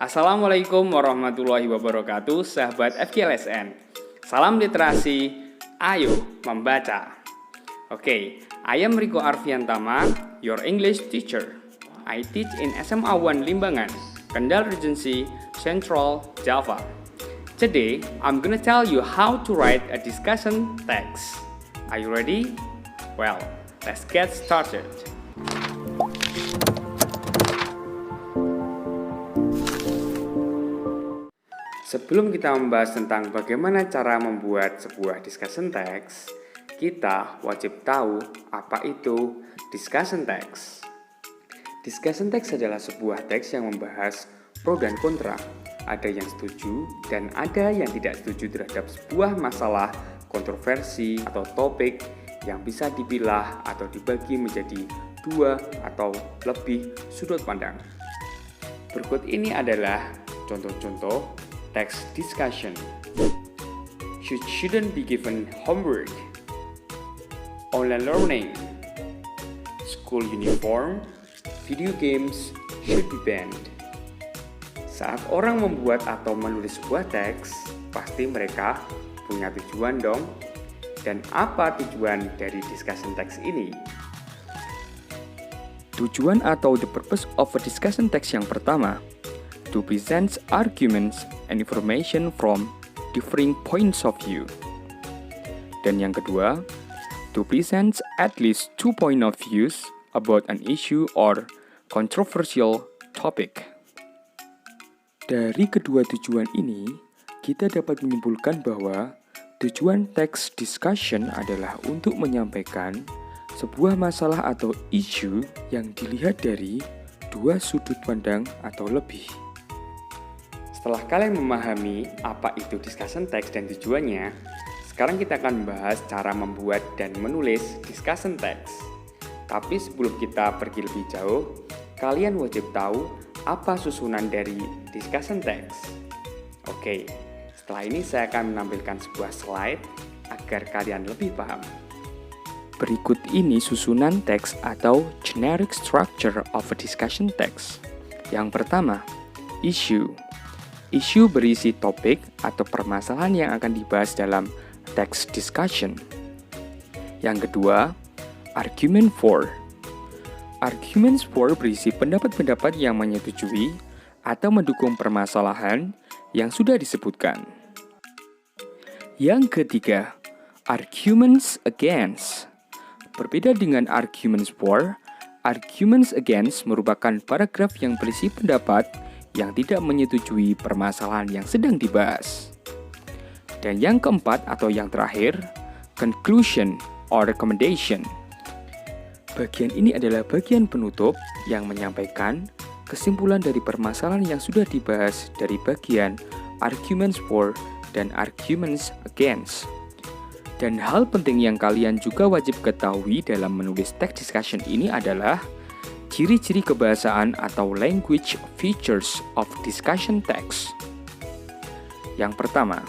Assalamualaikum warahmatullahi wabarakatuh, sahabat FGLSN. Salam literasi, ayo membaca. Oke, I am Riko Arfiantama, your English teacher. I teach in SMA 1 Limbangan, Kendal Regency, Central Java. Today, I'm gonna tell you how to write a discussion text. Are you ready? Well, let's get started. Sebelum kita membahas tentang bagaimana cara membuat sebuah discussion text, kita wajib tahu apa itu discussion text. Discussion text adalah sebuah teks yang membahas pro dan kontra. Ada yang setuju dan ada yang tidak setuju terhadap sebuah masalah, kontroversi, atau topik yang bisa dipilah atau dibagi menjadi dua atau lebih sudut pandang. Berikut ini adalah contoh-contoh text discussion. You shouldn't be given homework. Online learning. School uniform. Video games should be banned. Saat orang membuat atau menulis sebuah teks, pasti mereka punya tujuan dong. Dan apa tujuan dari discussion text ini? Tujuan atau the purpose of a discussion text yang pertama, to present arguments and information from differing points of view. Dan yang kedua, to present at least 2 point of views about an issue or controversial topic. Dari kedua tujuan ini, kita dapat menyimpulkan bahwa tujuan text discussion adalah untuk menyampaikan sebuah masalah atau isu yang dilihat dari dua sudut pandang atau lebih. Setelah kalian memahami apa itu discussion text dan tujuannya, sekarang kita akan membahas cara membuat dan menulis discussion text. Tapi sebelum kita pergi lebih jauh, kalian wajib tahu apa susunan dari discussion text. Oke, setelah ini saya akan menampilkan sebuah slide agar kalian lebih paham. Berikut ini susunan teks atau generic structure of a discussion text. Yang pertama, issue. Isu berisi topik atau permasalahan yang akan dibahas dalam text discussion. Yang kedua, argument for. Arguments for berisi pendapat-pendapat yang menyetujui atau mendukung permasalahan yang sudah disebutkan. Yang ketiga, arguments against. Berbeda dengan arguments for, arguments against merupakan paragraf yang berisi pendapat yang tidak menyetujui permasalahan yang sedang dibahas. Dan yang keempat atau yang terakhir, conclusion or recommendation. Bagian ini adalah bagian penutup yang menyampaikan kesimpulan dari permasalahan yang sudah dibahas dari bagian arguments for dan arguments against. Dan hal penting yang kalian juga wajib ketahui dalam menulis text discussion ini adalah ciri-ciri kebahasaan atau language features of discussion text. Yang pertama,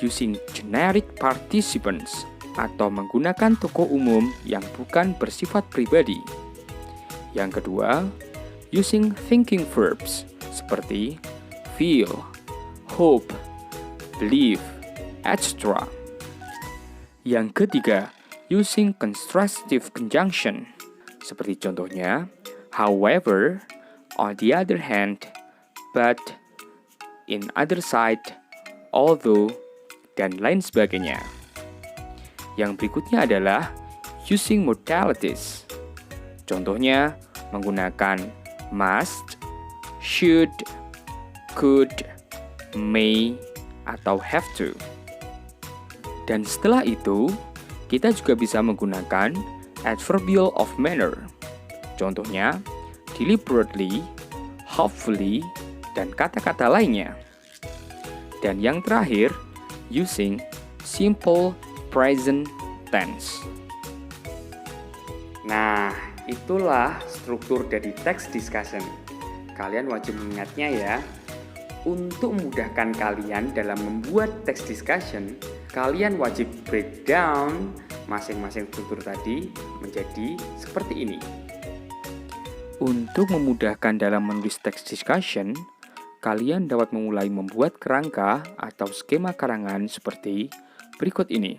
using generic participants atau menggunakan tokoh umum yang bukan bersifat pribadi. Yang kedua, using thinking verbs seperti feel, hope, believe, etc. Yang ketiga, using constructive conjunction seperti contohnya however, on the other hand, but, in other side, although, dan lain sebagainya. Yang berikutnya adalah using modalities. Contohnya menggunakan must, should, could, may, atau have to. Dan setelah itu, kita juga bisa menggunakan adverbial of manner. Contohnya, deliberately, hopefully, dan kata-kata lainnya. Dan yang terakhir, using simple present tense. Nah, itulah struktur dari text discussion. Kalian wajib mengingatnya ya. Untuk memudahkan kalian dalam membuat text discussion, kalian wajib breakdown masing-masing struktur tadi menjadi seperti ini. Untuk memudahkan dalam menulis text discussion, kalian dapat memulai membuat kerangka atau skema karangan seperti berikut ini.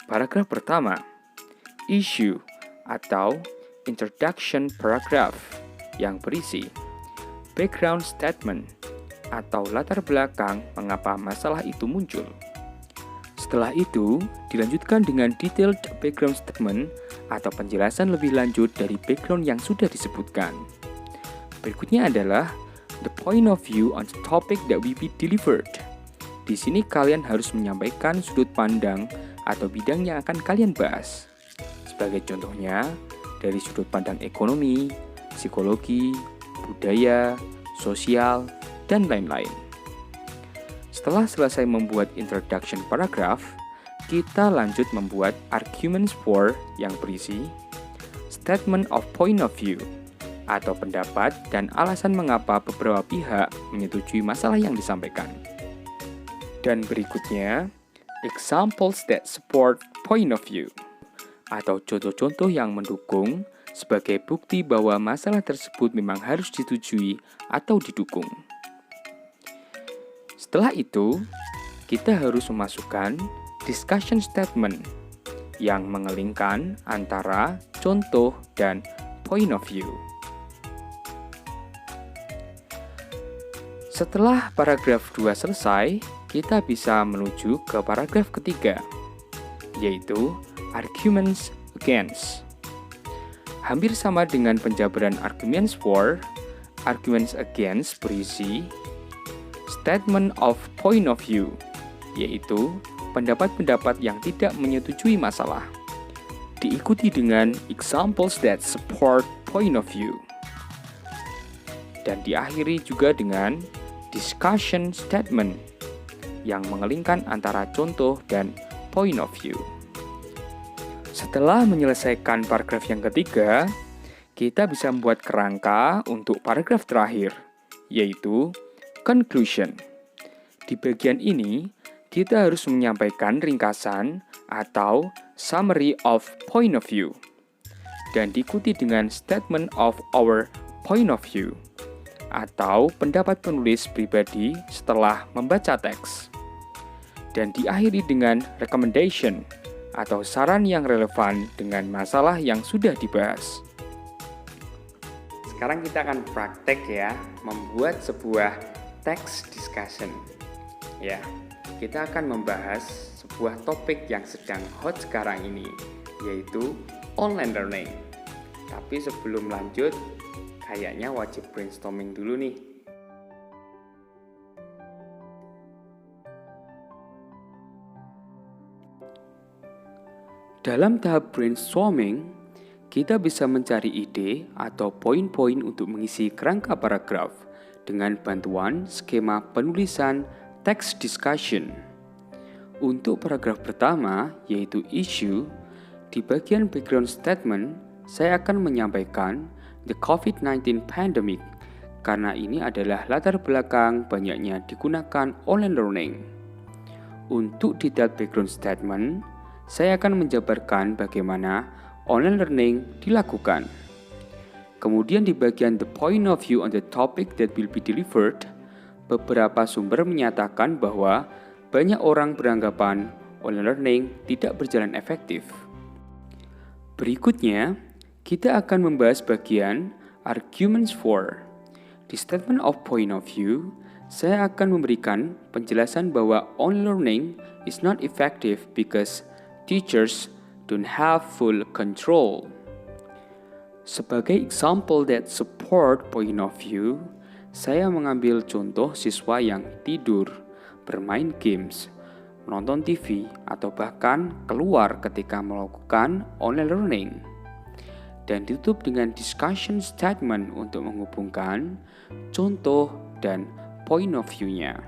Paragraf pertama, issue atau introduction paragraph yang berisi background statement atau latar belakang mengapa masalah itu muncul. Setelah itu, dilanjutkan dengan detailed background statement atau penjelasan lebih lanjut dari background yang sudah disebutkan. Berikutnya adalah the point of view on the topic that will be delivered. Di sini kalian harus menyampaikan sudut pandang atau bidang yang akan kalian bahas. Sebagai contohnya, dari sudut pandang ekonomi, psikologi, budaya, sosial, dan lain-lain. Setelah selesai membuat introduction paragraph, kita lanjut membuat arguments for yang berisi statement of point of view atau pendapat dan alasan mengapa beberapa pihak menyetujui masalah yang disampaikan. Dan berikutnya, examples that support point of view atau contoh-contoh yang mendukung sebagai bukti bahwa masalah tersebut memang harus disetujui atau didukung. Setelah itu, kita harus memasukkan discussion statement yang mengelingkan antara contoh dan point of view. Setelah paragraf 2 selesai, kita bisa menuju ke paragraf ketiga, yaitu arguments against. Hampir sama dengan penjabaran arguments for, arguments against berisi statement of point of view, yaitu pendapat-pendapat yang tidak menyetujui masalah. Diikuti dengan examples that support point of view. Dan diakhiri juga dengan discussion statement yang mengelingkan antara contoh dan point of view. Setelah menyelesaikan paragraf yang ketiga, kita bisa membuat kerangka untuk paragraf terakhir, yaitu conclusion. Di bagian ini, kita harus menyampaikan ringkasan atau summary of point of view, dan diikuti dengan statement of our point of view, atau pendapat penulis pribadi setelah membaca teks. Dan diakhiri dengan recommendation, atau saran yang relevan dengan masalah yang sudah dibahas. Sekarang kita akan praktek ya, membuat sebuah text discussion. Ya, kita akan membahas sebuah topik yang sedang hot sekarang ini, yaitu online learning. Tapi sebelum lanjut, kayaknya wajib brainstorming dulu nih. Dalam tahap brainstorming, kita bisa mencari ide atau poin-poin untuk mengisi kerangka paragraf dengan bantuan skema penulisan text discussion. Untuk paragraf pertama, yaitu issue, di bagian background statement, saya akan menyampaikan the COVID-19 pandemic, karena ini adalah latar belakang banyaknya digunakan online learning. Untuk detail background statement, saya akan menjabarkan bagaimana online learning dilakukan. Kemudian di bagian the point of view on the topic that will be delivered, beberapa sumber menyatakan bahwa banyak orang beranggapan online learning tidak berjalan efektif. Berikutnya, kita akan membahas bagian arguments for. Di statement of point of view, saya akan memberikan penjelasan bahwa online learning is not effective because teachers don't have full control. Sebagai example that support point of view, saya mengambil contoh siswa yang tidur, bermain games, menonton TV, atau bahkan keluar ketika melakukan online learning. Dan ditutup dengan discussion statement untuk menghubungkan contoh dan point of view-nya.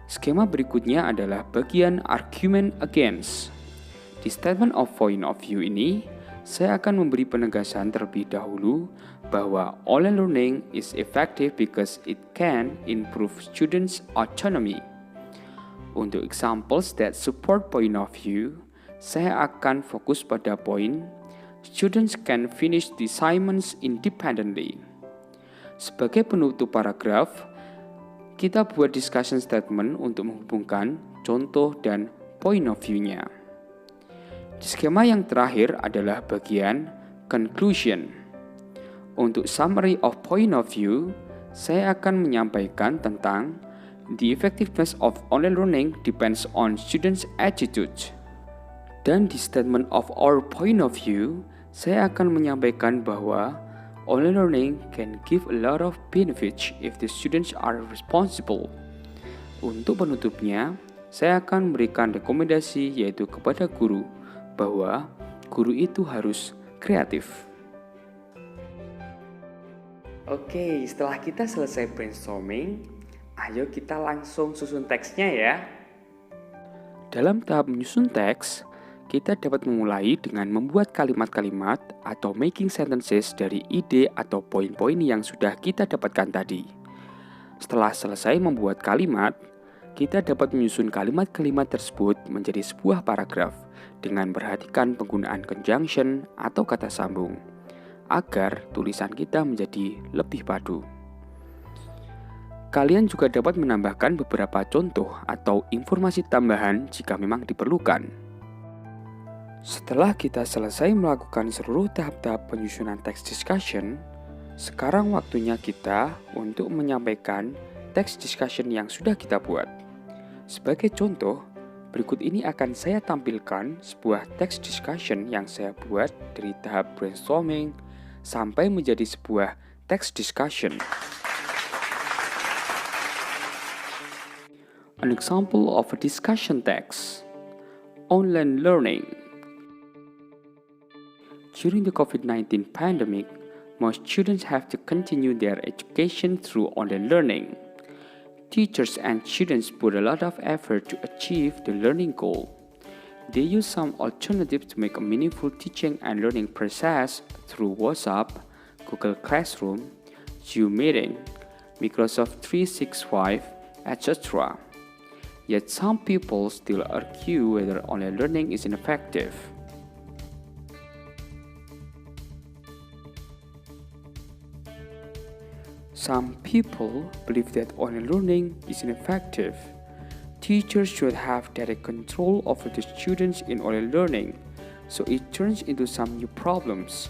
Skema berikutnya adalah bagian argument against. Di statement of point of view ini, saya akan memberi penegasan terlebih dahulu bahwa online learning is effective because it can improve students' autonomy. Untuk examples that support point of view, saya akan fokus pada poin students can finish the assignments independently. Sebagai penutup paragraf, Kita buat discussion statement untuk menghubungkan contoh dan point of view-nya. Di skema yang terakhir adalah bagian conclusion. Untuk summary of point of view, saya akan menyampaikan tentang the effectiveness of online learning depends on students' attitude. Dan di statement of our point of view, saya akan menyampaikan bahwa online learning can give a lot of benefits if the students are responsible. Untuk penutupnya, saya akan memberikan rekomendasi yaitu kepada guru bahwa guru itu harus kreatif. Oke, setelah kita selesai brainstorming, ayo kita langsung susun teksnya ya. Dalam tahap menyusun teks, kita dapat memulai dengan membuat kalimat-kalimat atau making sentences dari ide atau poin-poin yang sudah kita dapatkan tadi. Setelah selesai membuat kalimat, kita dapat menyusun kalimat-kalimat tersebut menjadi sebuah paragraf dengan perhatikan penggunaan conjunction atau kata sambung, agar tulisan kita menjadi lebih padu. Kalian juga dapat menambahkan beberapa contoh atau informasi tambahan jika memang diperlukan. Setelah kita selesai melakukan seluruh tahap-tahap penyusunan text discussion, sekarang waktunya kita untuk menyampaikan text discussion yang sudah kita buat. Sebagai contoh, berikut ini akan saya tampilkan sebuah text discussion yang saya buat dari tahap brainstorming sampai menjadi sebuah text discussion. An example of a discussion text. Online learning. During the COVID-19 pandemic, most students have to continue their education through online learning. Teachers and students put a lot of effort to achieve the learning goal. They use some alternatives to make a meaningful teaching and learning process through WhatsApp, Google Classroom, Zoom Meeting, Microsoft 365, etc. Yet some people still argue whether online learning is ineffective. Some people believe that online learning is ineffective. Teachers should have direct control over the students in online learning, so it turns into some new problems.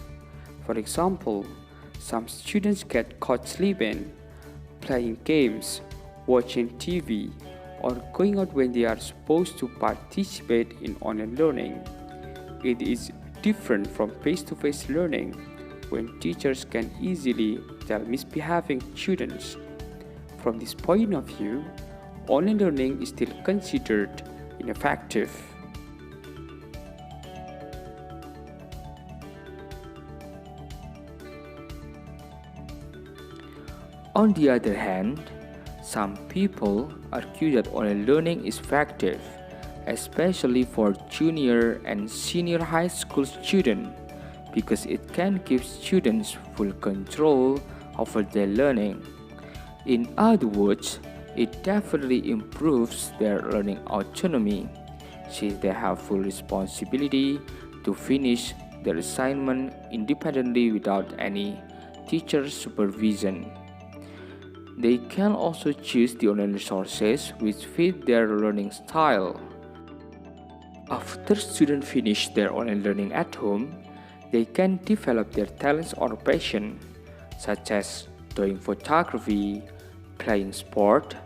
For example, some students get caught sleeping, playing games, watching TV, or going out when they are supposed to participate in online learning. It is different from face-to-face learning, when teachers can easily tell misbehaving students. From this point of view, online learning is still considered ineffective. On the other hand, some people argue that online learning is effective, especially for junior and senior high school students, because it can give students full control over their learning. In other words, it definitely improves their learning autonomy, since they have full responsibility to finish their assignment independently without any teacher supervision. They can also choose the online resources which fit their learning style. After students finish their online learning at home, they can develop their talents or passion, such as doing photography, playing sport,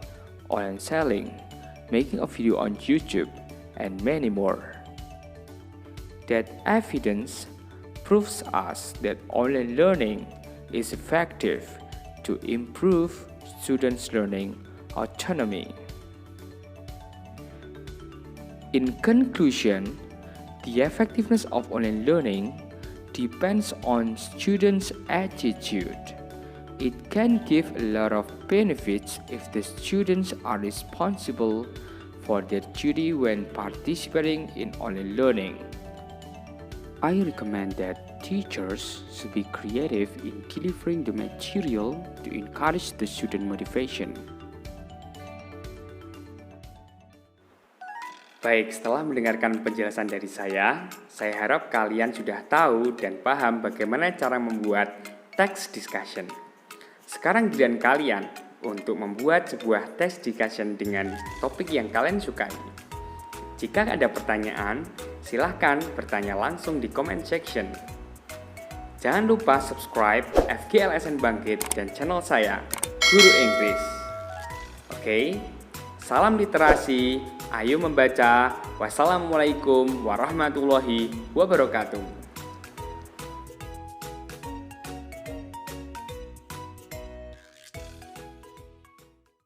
online selling, making a video on YouTube, and many more. That evidence proves us that online learning is effective to improve students' learning autonomy. In conclusion, the effectiveness of online learning depends on students' attitude. It can give a lot of benefits if the students are responsible for their duty when participating in online learning. I recommend that teachers should be creative in delivering the material to encourage the student motivation. Baik, setelah mendengarkan penjelasan dari saya harap kalian sudah tahu dan paham bagaimana cara membuat text discussion. Sekarang giliran kalian, untuk membuat sebuah text discussion dengan topik yang kalian sukai. Jika ada pertanyaan, silahkan bertanya langsung di comment section. Jangan lupa subscribe FGLSN Bangkit dan channel saya, Guru Inggris. Oke, salam literasi, ayo membaca. Wassalamualaikum warahmatullahi wabarakatuh.